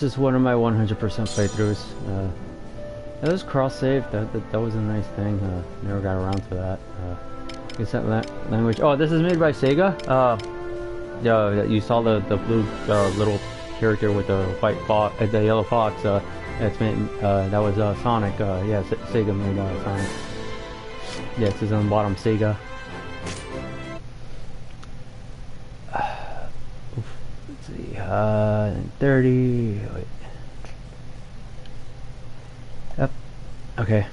This is one of my 100% playthroughs. That was cross-save. That was a nice thing. Never got around to that. Guess that language. Oh, this is made by Sega. Yeah, you saw the blue little character with the white fox, the yellow fox. That's made. That was Sonic. Yeah, Sega made Sonic. Yeah, it says on the bottom Sega. Let's see. 30. Wait. Yep. Okay.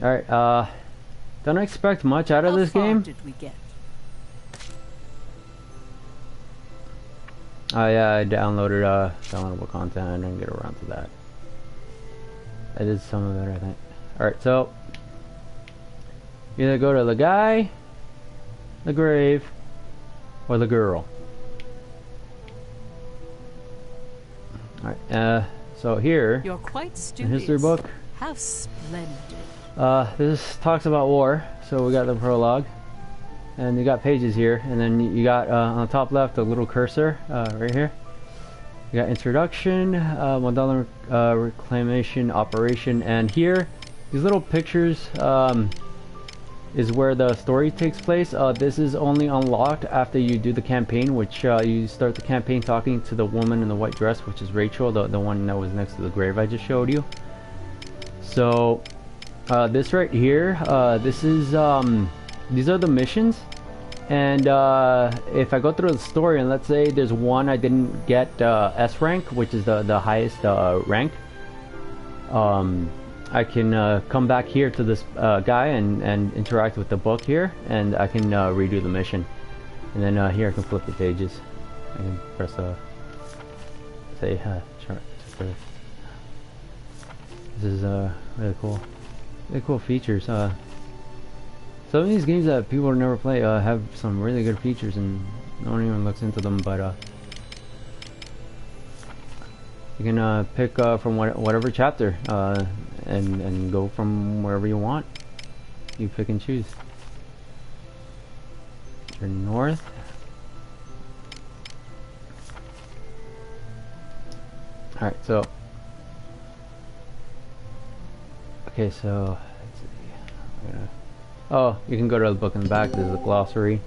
Alright, don't expect much out of this game. Did we get? Oh yeah, I downloaded downloadable content. I didn't get around to that. I did some of it, I think. Alright, so you either go to the guy, the grave, or the girl. Alright, so here, You're quite the studious. history book, How splendid. this talks about war, so we got the prologue. And you got pages here, and then you got on the top left a little cursor right here. You got introduction, $1 reclamation operation, and here, these little pictures is where the story takes place. This is only unlocked after you do the campaign, which you start the campaign talking to the woman in the white dress, which is Rachel, the one that was next to the grave I just showed you. So this right here, this is these are the missions, and if I go through the story and let's say there's one I didn't get S rank, which is the highest rank, I can come back here to this guy and interact with the book here, and I can redo the mission. And then here I can flip the pages. I can press say chart. This is really cool. Really cool features. Some of these games that people never play have some really good features, and no one even looks into them. But you can pick from whatever chapter and go from wherever you want. You pick and choose. Turn north. All right, so okay, so let's see. Oh, you can go to the book in the back. There's a glossary.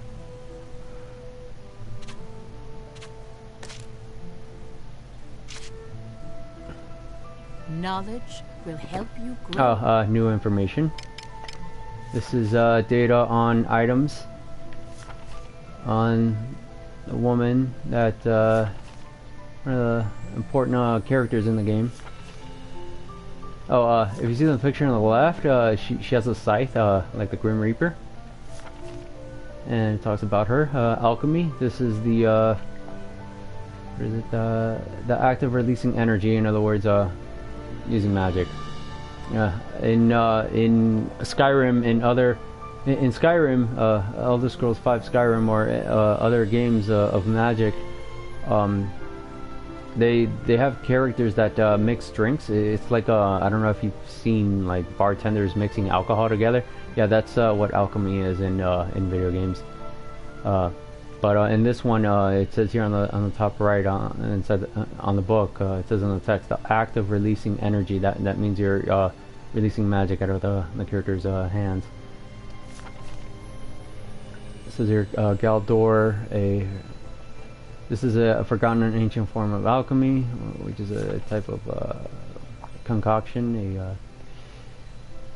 Knowledge will help you grow. Oh, new information. This is data on items on the woman that one of the important characters in the game. Oh, if you see the picture on the left, she has a scythe, like the Grim Reaper, and it talks about her. Alchemy. This is the what is it? The act of releasing energy. In other words, using magic. In Skyrim, in Skyrim, Elder Scrolls 5 Skyrim, or other games of magic, they have characters that mix drinks. It's like I don't know if you've seen like bartenders mixing alcohol together. Yeah, that's what alchemy is in video games. But in this one, it says here on the top right, and it says on the book, it says in the text, the act of releasing energy. That means you're releasing magic out of the character's hands. It says here, Galdor, this is a forgotten and ancient form of alchemy, which is a type of concoction, a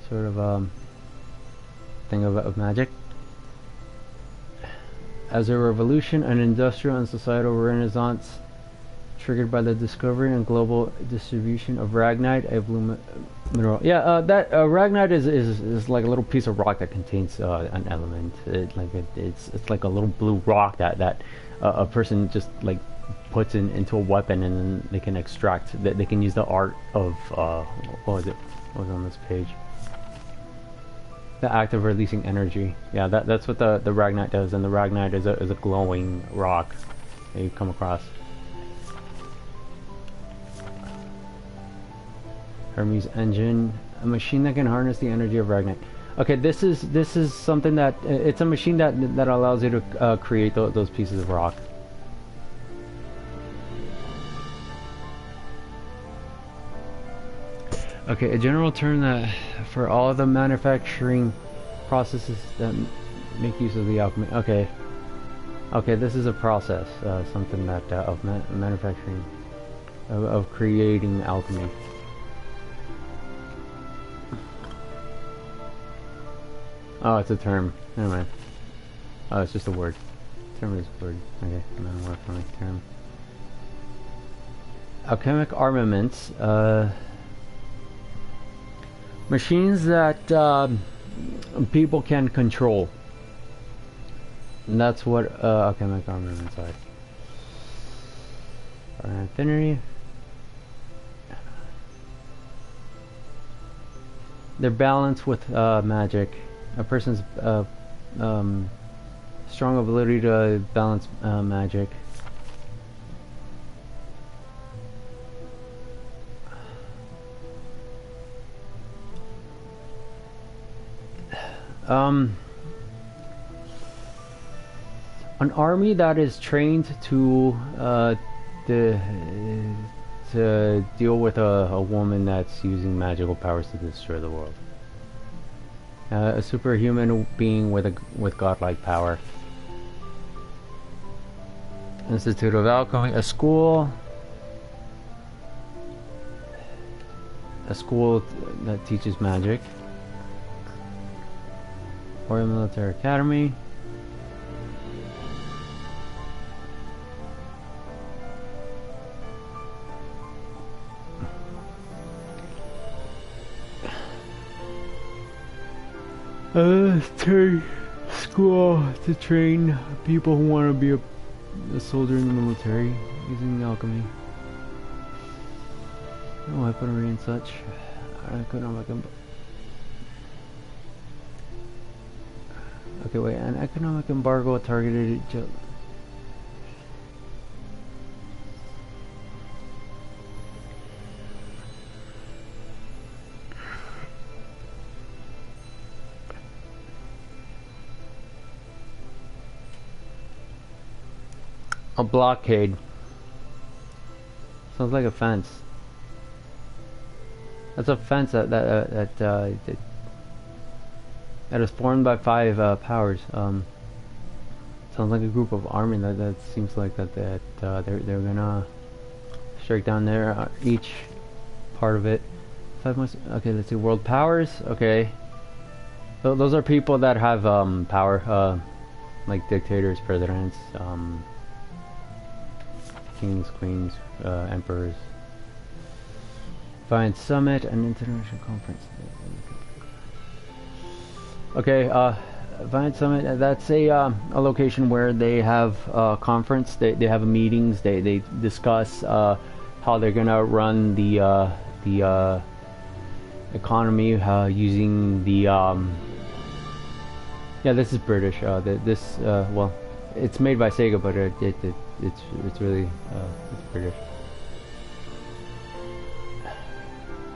sort of thing of magic. As a revolution, an industrial and societal renaissance triggered by the discovery and global distribution of Ragnite, a blue mineral. Yeah, that Ragnite is like a little piece of rock that contains an element. It's like a little blue rock that a person just like puts into a weapon, and then they can extract. They can use the art of what was it? What was on this page? The act of releasing energy. Yeah, that's what the Ragnite does, and the Ragnite is a glowing rock that you come across. Hermes engine, a machine that can harness the energy of Ragnite. Okay, this is something that it's a machine that allows you to create those pieces of rock. Okay, a general term that for all the manufacturing processes that make use of the alchemy. Okay, okay, this is a process, something that of manufacturing, of creating alchemy. Oh, it's a term. Never mind. Oh, it's just a word. Term is a word. Okay, not a word for me. Term. Alchemic armaments. Machines that people can control. And that's what alchemic armaments are. Infinity. They're balanced with magic. A person's strong ability to balance magic. An army that is trained to deal with a woman that's using magical powers to destroy the world. A superhuman being with godlike power. Institute of Alchemy, a school that teaches magic. Or a military academy. School to train people who want to be a soldier in the military using alchemy. No weaponry and such. Okay, wait, an economic embargo targeted a blockade. Sounds like a fence. That's a fence that is formed by 5 powers. Sounds like a group of army that seems like they're gonna strike down there each part of it. 5 months. Okay, let's see. World powers. Okay, those are people that have power, like dictators, presidents, kings, queens, emperors. Find summit and international conference. Okay, Vine Summit, that's a location where they have a conference, they have meetings, they discuss how they're gonna run the economy using the yeah, this is British. Well, it's made by Sega, but it's really it's British.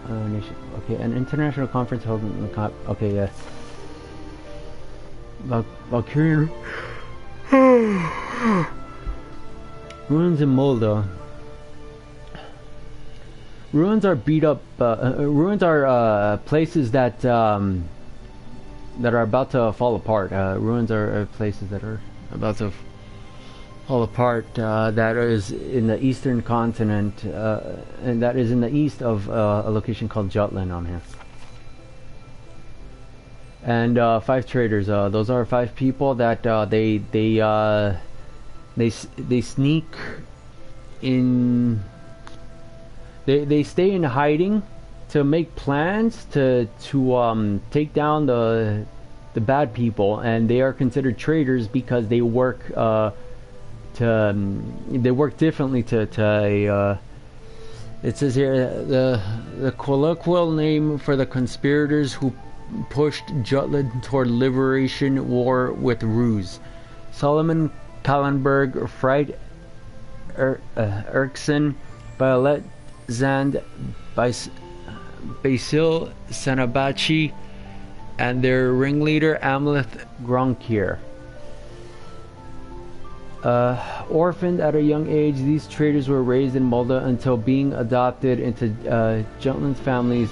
Okay, an international conference held in okay, yeah. Valkyrian ruins in Molda. Ruins are beat up. Ruins are places that are about to fall apart. Ruins are places that are about to fall apart. That is in the eastern continent, and that is in the east of a location called Jutland on here. And 5 traders. Those are 5 people that they sneak in. They stay in hiding to make plans to take down the bad people, and they are considered traders because they work they work differently to it says here the colloquial name for the conspirators who pushed Jutland toward liberation war with ruse. Solomon Kallenberg, Fried Erkson, Violet Zand, Basil Sanabachi, and their ringleader Amleth Gronkir. Orphaned at a young age, these traders were raised in Molda until being adopted into Jutland's families.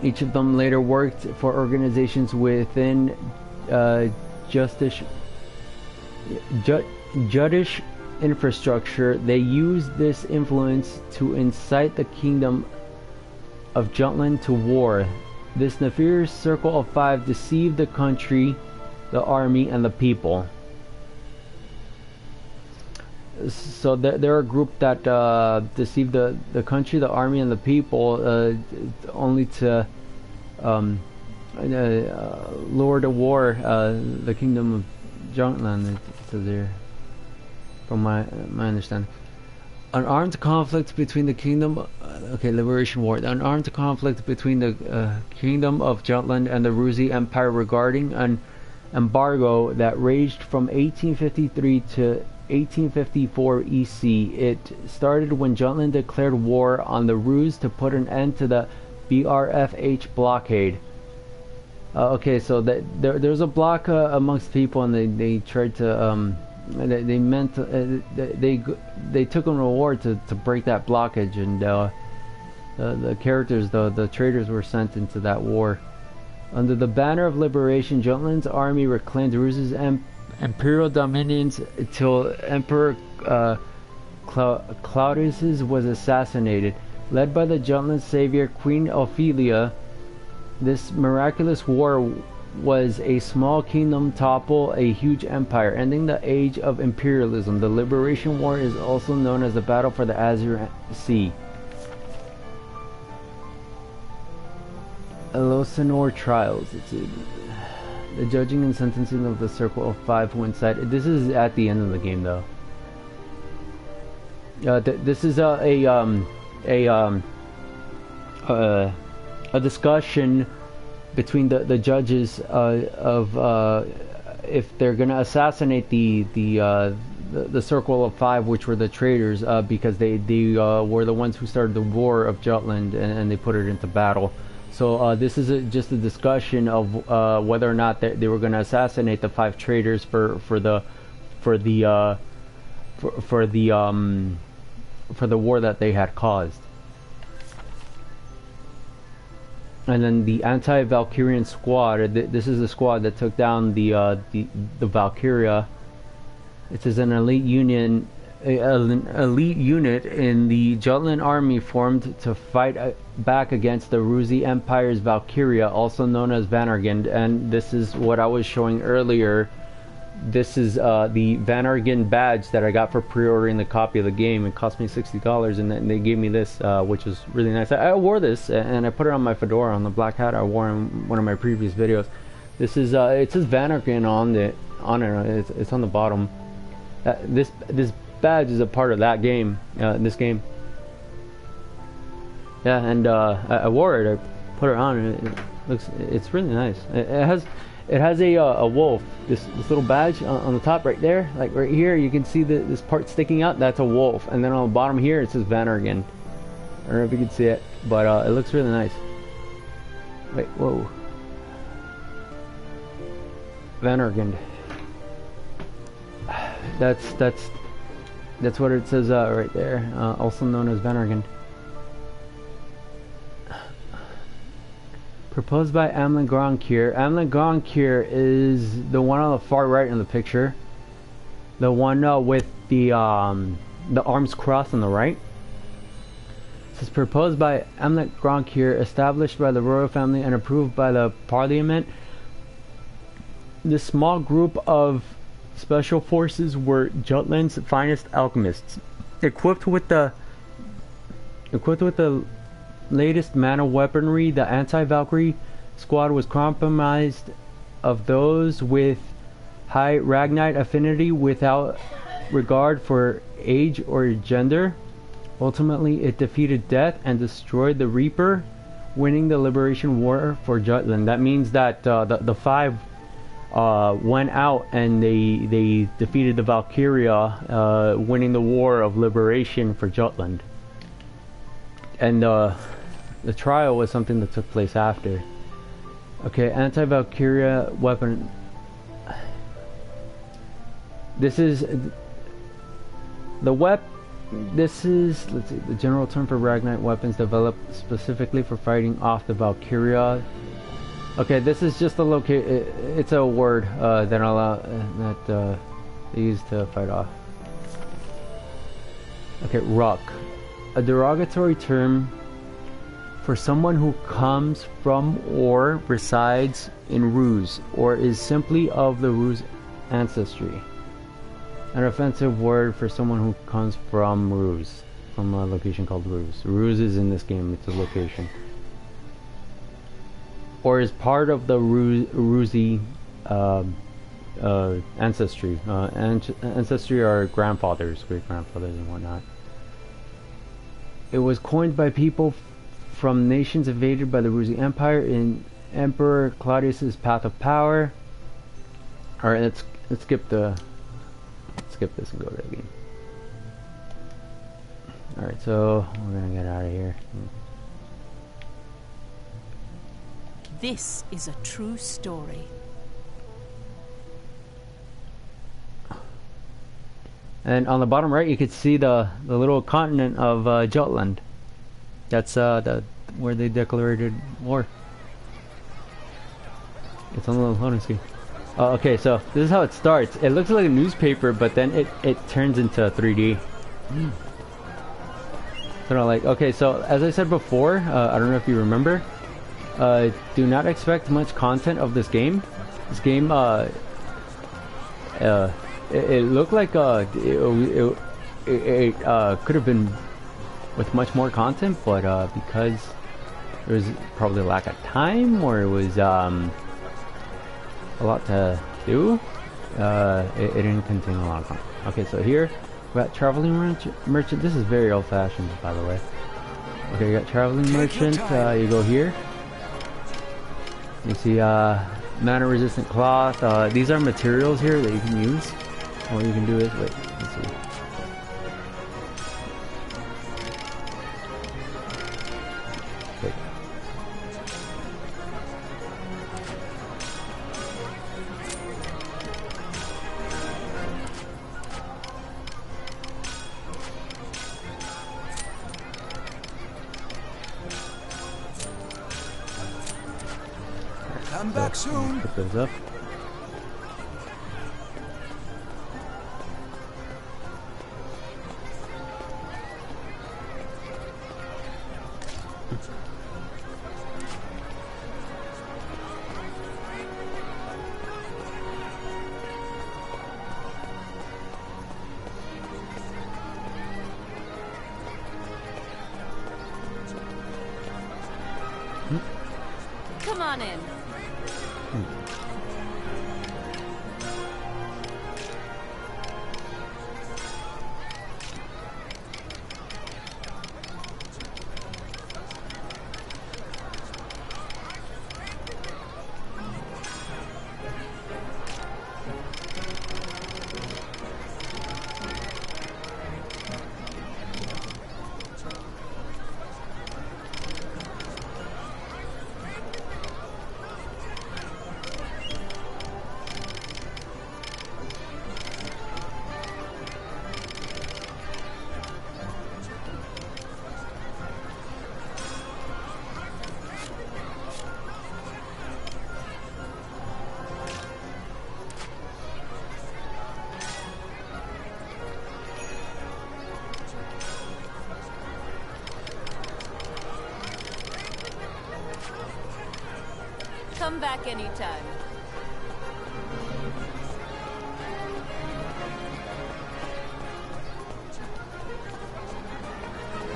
Each of them later worked for organizations within Juddish infrastructure. They used this influence to incite the kingdom of Jutland to war. This nefarious circle of five deceived the country, the army, and the people. So they're a group that deceived the country, the army, and the people, only to lure to war the kingdom of Jutland. It says here, from my understanding. An armed conflict between the kingdom, liberation war. An armed conflict between the kingdom of Jutland and the Ruzi Empire regarding an embargo that raged from 1853 to 1854 EC. It started when Jutland declared war on the Rus to put an end to the BRFH blockade. So there's a block amongst people, and they tried to they took on a war to break that blockage, and the characters, the traders, were sent into that war. Under the banner of liberation, Jutland's army reclaimed Rus's imperial dominions until Emperor Claudius was assassinated. Led by the Jutland savior Queen Ophelia, this miraculous war was a small kingdom topple a huge empire, ending the age of imperialism. The Liberation War is also known as the Battle for the Azure Sea. Elosanor Trials. The judging and sentencing of the Circle of Five who incited. This is at the end of the game, though. This is a discussion between the judges of if they're gonna assassinate the Circle of Five, which were the traitors, because they were the ones who started the War of Jutland, and they put it into battle. So this is just a discussion of whether or not they were going to assassinate the five traitors for the war that they had caused. And then the anti-Valkyrian squad. This is the squad that took down the Valkyria. It is an elite unit in the Jutland army formed to fight back against the Ruzi Empire's Valkyria, also known as Vanargand. And this is what I was showing earlier. This is the Vanargand badge that I got for pre-ordering the copy of the game. It cost me $60, and then they gave me this, which was really nice. I wore this, and I put it on my fedora, on the black hat I wore in one of my previous videos. This is it says Vanargand on it. It's on the bottom. This badge is a part of that game, this game. Yeah, and I wore it. I put it on, and it's really nice. It has a wolf. This little badge on the top right there, like right here, you can see this part sticking out. That's a wolf, and then on the bottom here it says Vanargand. I don't know if you can see it, but it looks really nice. Wait, whoa, Vanargand. That's what it says right there. Also known as Ragenarker. Proposed by Ragenarker. Ragenarker is the one on the far right in the picture. The one with the arms crossed on the right. This is proposed by Ragenarker, established by the royal family and approved by the parliament. This small group of special forces were Jutland's finest alchemists, equipped with the latest mana weaponry. The anti-Valkyrie squad was comprised of those with high Ragnite affinity without regard for age or gender. Ultimately, it defeated death and destroyed the Reaper, winning the Liberation War for Jutland. That means that the five went out and they defeated the Valkyria, winning the War of Liberation for Jutland. And the trial was something that took place after. Okay, anti-Valkyria weapon. This is the This is, let's see, the general term for Ragnite weapons developed specifically for fighting off the Valkyria. Okay, this is just a it's a word that they use to fight off. Okay, Ruck, a derogatory term for someone who comes from or resides in Ruse, or is simply of the Ruse ancestry. An offensive word for someone who comes from Ruse, from a location called Ruse. Ruse is in this game, it's a location. Or is part of the Rusey ancestry. Ancestry are grandfathers, great-grandfathers and whatnot. It was coined by people from nations invaded by the Rusey Empire in Emperor Claudius's Path of Power. Alright, let's skip this and go to the game. Alright, so we're gonna get out of here. This is a true story. And on the bottom right, you can see the little continent of Jutland. That's where they declared war. It's on the loading screen. Okay, so this is how it starts. It looks like a newspaper, but then it turns into 3D. So like, okay, so as I said before, I don't know if you remember, do not expect much content of this game. This game, it looked like it could have been with much more content, but because there was probably a lack of time, or it was a lot to do, it didn't contain a lot of content. Okay, so here we got traveling merchant. This is very old-fashioned, by the way. Okay, you got traveling merchant. You go here. You see mana-resistant cloth. These are materials here that you can use. What you can do is, wait, let's see. Wait. Come back soon. Put those up. Come on in. Come back anytime.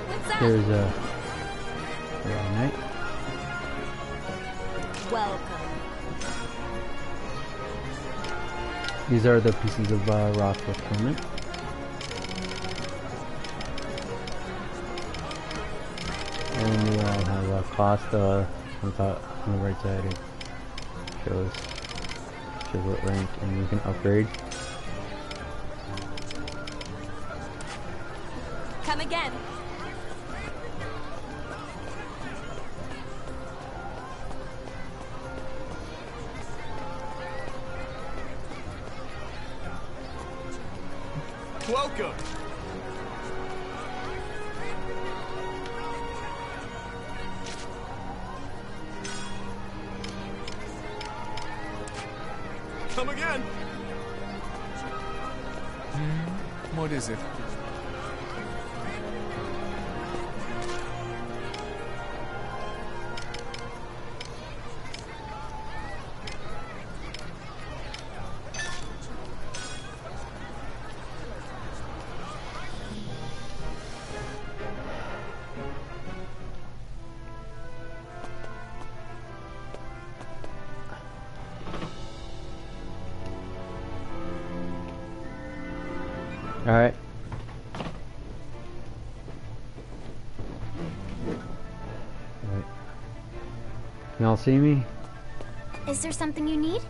What's that? There's a knight. Welcome. These are the pieces of rock with torment. And we all have a cost on the right side. It shows what rank, and you can upgrade. Come again. welcome. Come again. What is it? Alright. Y'all see me? Is there something you need?